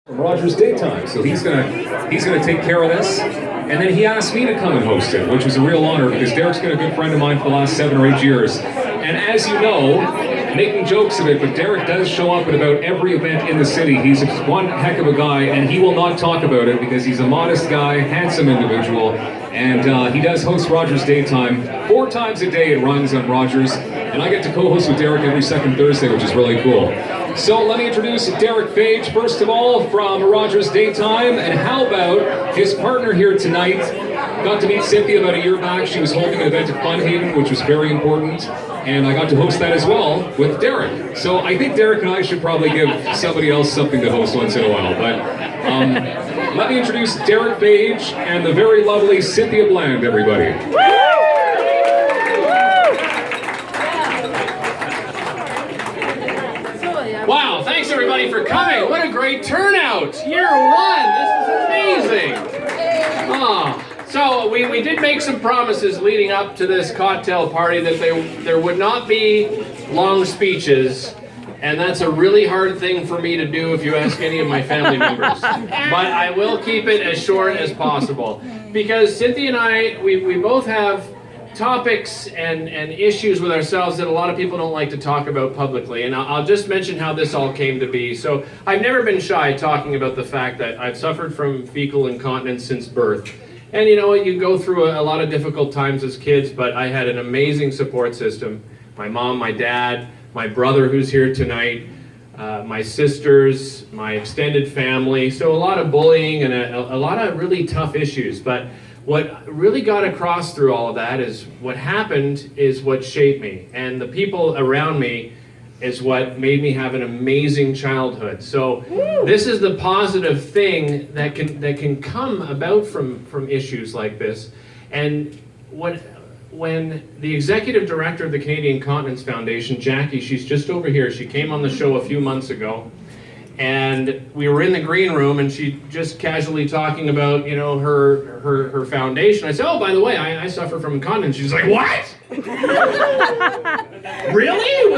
From Rogers Daytime, so he's gonna take care of this, and then he asked me to come and host it, which was a real honor because Derek's been a good friend of mine for the last 7 or 8 years, and as you know, making jokes of it, but Derek does show up at about every event in the city. He's one heck of a guy, and he will not talk about it because he's a modest guy, handsome individual, and he does host Rogers Daytime 4 times a day. It runs on Rogers, and I get to co-host with Derek every second Thursday, which is really cool. So let me introduce Derek Fage, first of all, from Rogers Daytime, and how about his partner here tonight? Got to meet Cynthia about a year back. She was holding an event at Funhaven, which was very important, and I got to host that as well with Derek. So I think Derek and I should probably give somebody else something to host once in a while, but let me introduce Derek Fage and the very lovely Cynthia Bland, everybody. Wow, thanks everybody for coming. What a great turnout. Year 1, this is amazing. So we did make some promises leading up to this cocktail party that there would not be long speeches, and that's a really hard thing for me to do if you ask any of my family members. But I will keep it as short as possible. Because Cynthia and I, we both have topics and issues with ourselves that a lot of people don't like to talk about publicly, and I'll just mention how this all came to be. So I've never been shy talking about the fact that I've suffered from fecal incontinence since birth. And you know what, you go through a lot of difficult times as kids, but I had an amazing support system. My mom, my dad, my brother who's here tonight, my sisters, my extended family. So a lot of bullying and a lot of really tough issues. But what really got across through all of that is what happened is what shaped me. And the people around me is what made me have an amazing childhood. So this is the positive thing that can come about from issues like this. And when the executive director of the Canadian Continence Foundation, Jackie, she's just over here, she came on the show a few months ago, and we were in the green room, and she just casually talking about, you know, her foundation. I said, oh, by the way, I suffer from incontinence. She's like, what? Really?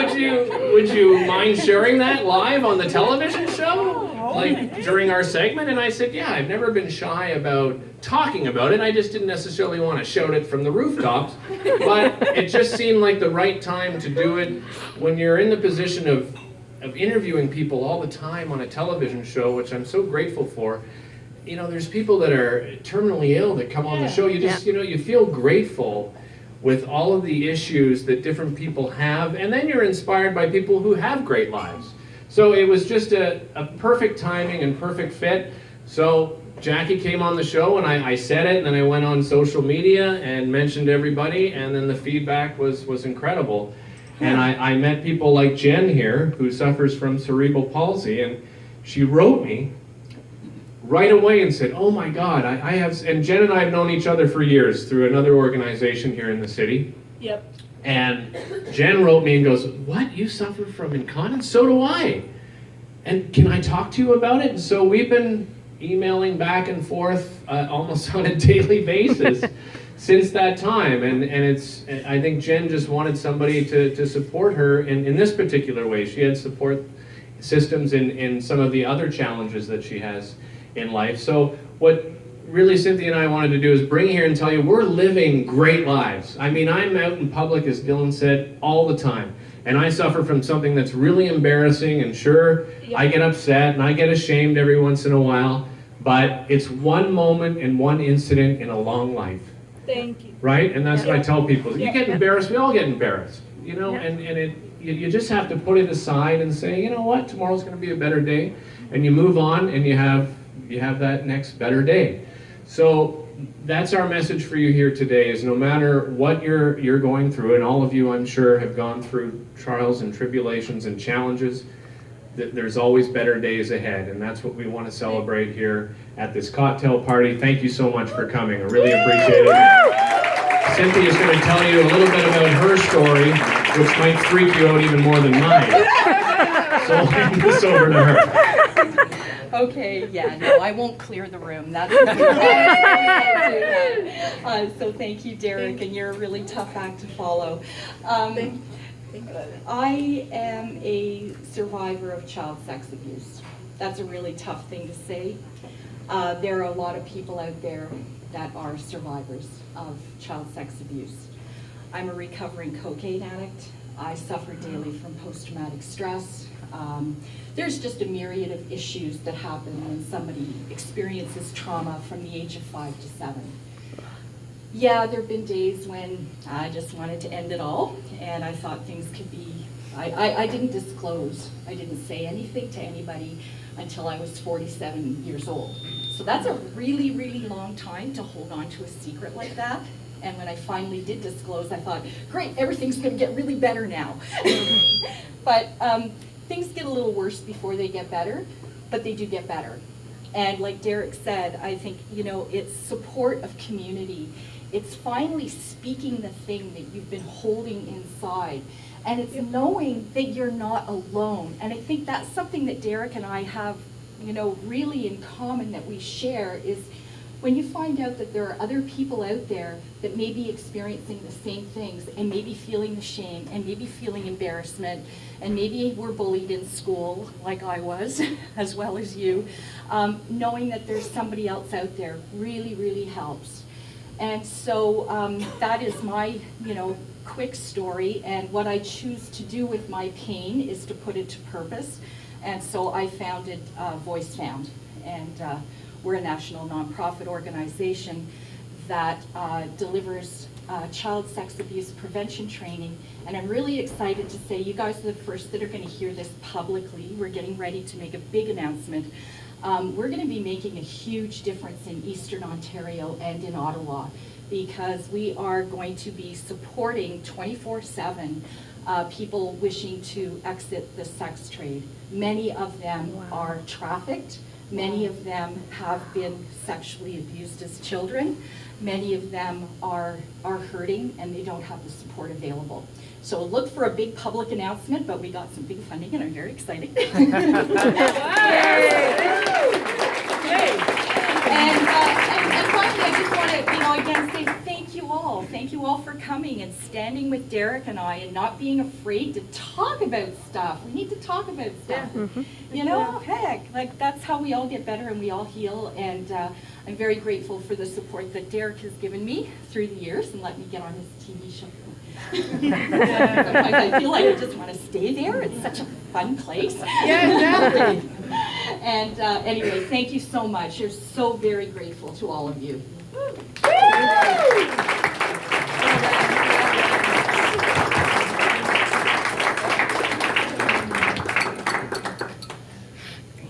Would you mind sharing that live on the television show? Like during our segment? And I said, yeah, I've never been shy about talking about it. I just didn't necessarily want to shout it from the rooftops. But it just seemed like the right time to do it when you're in the position of interviewing people all the time on a television show, which I'm so grateful for. You know, there's people that are terminally ill that come on the show. You just, you know, you feel grateful with all of the issues that different people have, and then you're inspired by people who have great lives. So it was just a perfect timing and perfect fit. So Jackie came on the show, and I said it, and then I went on social media and mentioned everybody, and then the feedback was incredible. And I met people like Jen here, who suffers from cerebral palsy, and she wrote me right away and said, oh my God, I have, and Jen and I have known each other for years through another organization here in the city. Yep. And Jen wrote me and goes, what, you suffer from incontinence? So do I. And can I talk to you about it? And so we've been emailing back and forth almost on a daily basis since that time, and it's, I think Jen just wanted somebody to support her in this particular way. She had support systems in some of the other challenges that she has in life. So what really Cynthia and I wanted to do is bring here and tell you we're living great lives. I mean, I'm out in public, as Dylan said, all the time. And I suffer from something that's really embarrassing, and sure, I get upset and I get ashamed every once in a while, but it's one moment and one incident in a long life. Thank you. Right? And that's what I tell people. You get embarrassed, we all get embarrassed, you know, and you just have to put it aside and say, you know what, tomorrow's going to be a better day, and you move on, and you have that next better day. So that's our message for you here today, is no matter what you're going through, and all of you I'm sure have gone through trials and tribulations and challenges, there's always better days ahead, and that's what we want to celebrate here at this cocktail party. Thank you so much for coming. I really appreciate it. Cynthia's going to tell you a little bit about her story, which might freak you out even more than mine. So I'll hand this over to her. Okay, yeah, no, I won't clear the room. That's so thank you, Derek, and you're a really tough act to follow. I am a survivor of child sex abuse. That's a really tough thing to say. There are a lot of people out there that are survivors of child sex abuse. I'm a recovering cocaine addict. I suffer daily from post-traumatic stress. There's just a myriad of issues that happen when somebody experiences trauma from the age of 5 to 7. Yeah, there have been days when I just wanted to end it all, and I thought things could be, I didn't disclose. I didn't say anything to anybody until I was 47 years old. So that's a really, really long time to hold on to a secret like that. And when I finally did disclose, I thought, great, everything's gonna get really better now. But things get a little worse before they get better, but they do get better. And like Derek said, I think, it's support of community. It's finally speaking the thing that you've been holding inside. And it's knowing that you're not alone. And I think that's something that Derek and I have, really in common that we share is when you find out that there are other people out there that may be experiencing the same things and maybe feeling the shame and maybe feeling embarrassment and maybe were bullied in school like I was, as well as you, knowing that there's somebody else out there really, really helps. And so that is my, quick story, and what I choose to do with my pain is to put it to purpose. And so I founded Voice Found, and we're a national nonprofit organization that delivers child sex abuse prevention training. And I'm really excited to say you guys are the first that are going to hear this publicly. We're getting ready to make a big announcement. We're going to be making a huge difference in Eastern Ontario and in Ottawa, because we are going to be supporting 24/7 people wishing to exit the sex trade. Many of them are trafficked. Many of them have been sexually abused as children. Many of them are hurting and they don't have the support available. So look for a big public announcement, but we got some big funding and I'm very excited. And finally, I just want to, again say thank you all. Thank you all for coming and standing with Derek and I and not being afraid to talk about stuff. We need to talk about stuff. Heck, that's how we all get better and we all heal. And I'm very grateful for the support that Derek has given me through the years and let me get on his TV show. Sometimes I feel like I just want to stay there. It's such a fun place. Yeah, exactly. And anyway, thank you so much. You're so very grateful to all of you.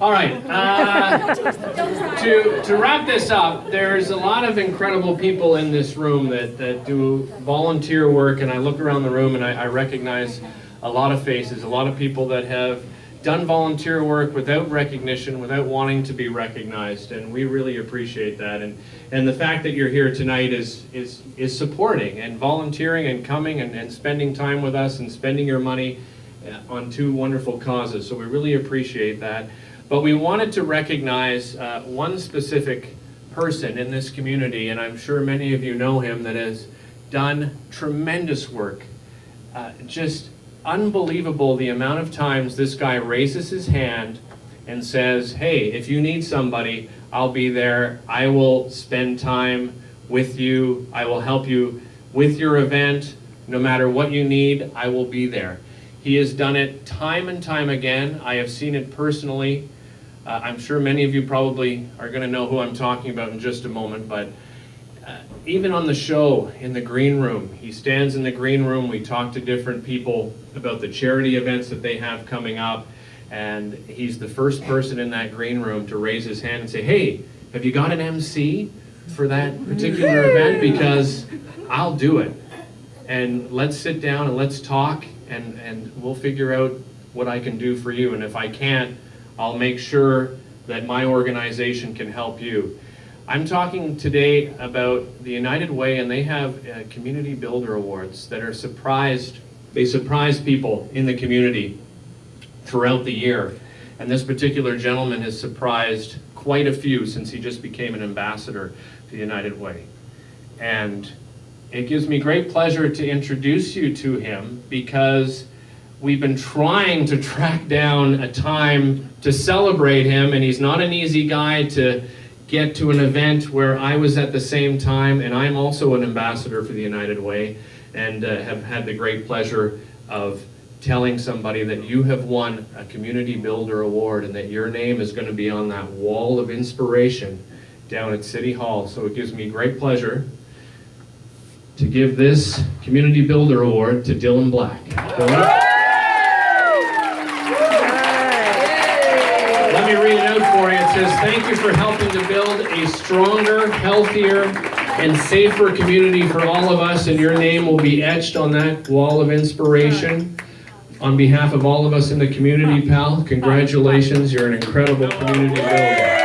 All right, to wrap this up, there's a lot of incredible people in this room that do volunteer work, and I look around the room and I recognize a lot of faces, a lot of people that have done volunteer work without recognition, without wanting to be recognized, and we really appreciate that. And the fact that you're here tonight is supporting and volunteering and coming and spending time with us and spending your money on two wonderful causes, so we really appreciate that. But we wanted to recognize one specific person in this community, and I'm sure many of you know him, that has done tremendous work. Just unbelievable the amount of times this guy raises his hand and says, hey, if you need somebody, I'll be there. I will spend time with you. I will help you with your event. No matter what you need, I will be there. He has done it time and time again. I have seen it personally. I'm sure many of you probably are going to know who I'm talking about in just a moment, but even on the show in the green room, he stands in the green room. We talk to different people about the charity events that they have coming up, and he's the first person in that green room to raise his hand and say, hey, have you got an MC for that particular event? Because I'll do it. And let's sit down and let's talk, and we'll figure out what I can do for you. And if I can't, I'll make sure that my organization can help you. I'm talking today about the United Way, and they have Community Builder Awards that are they surprise people in the community throughout the year. And this particular gentleman has surprised quite a few since he just became an ambassador to the United Way. And it gives me great pleasure to introduce you to him, because we've been trying to track down a time to celebrate him, and he's not an easy guy to get to an event where I was at the same time, and I'm also an ambassador for the United Way, and have had the great pleasure of telling somebody that you have won a Community Builder Award and that your name is going to be on that wall of inspiration down at City Hall. So it gives me great pleasure to give this Community Builder Award to Dylan Black. Dylan? Let me read it out for you. It says, thank you for helping to build a stronger, healthier, and safer community for all of us, and your name will be etched on that wall of inspiration. On behalf of all of us in the community, pal, congratulations. You're an incredible community builder.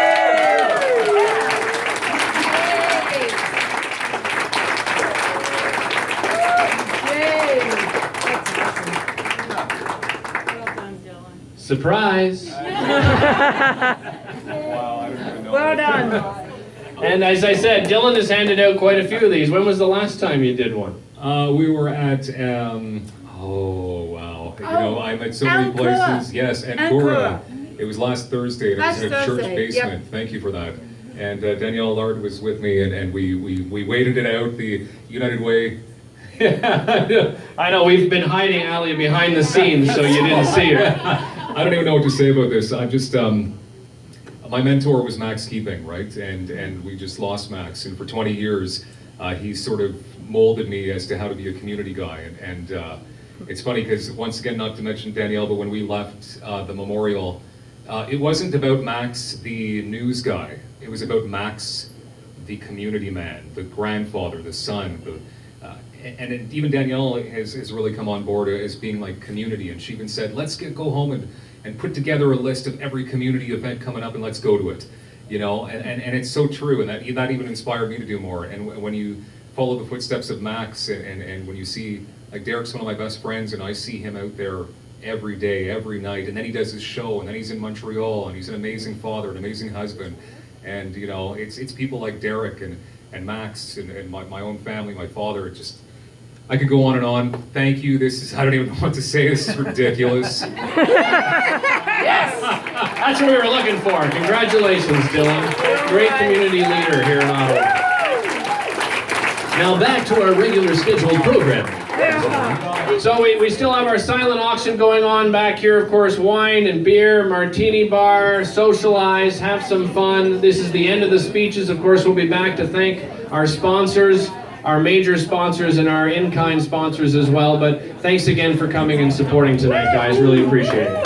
Surprise! Well done. And as I said, Dylan has handed out quite a few of these. When was the last time you did one? We were at, oh wow, you know, I'm at so many places. Yes, Ancora. It was last Thursday, and it was in a church basement. Yep. Thank you for that. And Danielle Lard was with me, and we waited it out, the United Way. I know, we've been hiding Ali behind the scenes, so you didn't see her. I don't even know what to say about this. I'm just, my mentor was Max Keeping, right? And we just lost Max, and for 20 years, he sort of molded me as to how to be a community guy. And it's funny because, once again, not to mention Danielle, but when we left the memorial, it wasn't about Max, the news guy. It was about Max, the community man, the grandfather, the son, and even Danielle has really come on board as being like community, and she even said, let's go home and put together a list of every community event coming up and let's go to it, you know, and it's so true, and that even inspired me to do more. And when you follow the footsteps of Max, and when you see, like, Derek's one of my best friends, and I see him out there every day, every night, and then he does his show, and then he's in Montreal, and he's an amazing father, an amazing husband, and you know, it's people like Derek and Max and my own family, my father. It just, I could go on and on. Thank you. This is, I don't even know what to say. This is ridiculous. Yes! That's what we were looking for. Congratulations, Dylan. Great community leader here in Ottawa. Now back to our regular scheduled program. So we still have our silent auction going on back here. Of course, wine and beer, martini bar, socialize, have some fun. This is the end of the speeches. Of course, we'll be back to thank our sponsors, our major sponsors, and our in-kind sponsors as well. But thanks again for coming and supporting tonight, guys. Really appreciate it.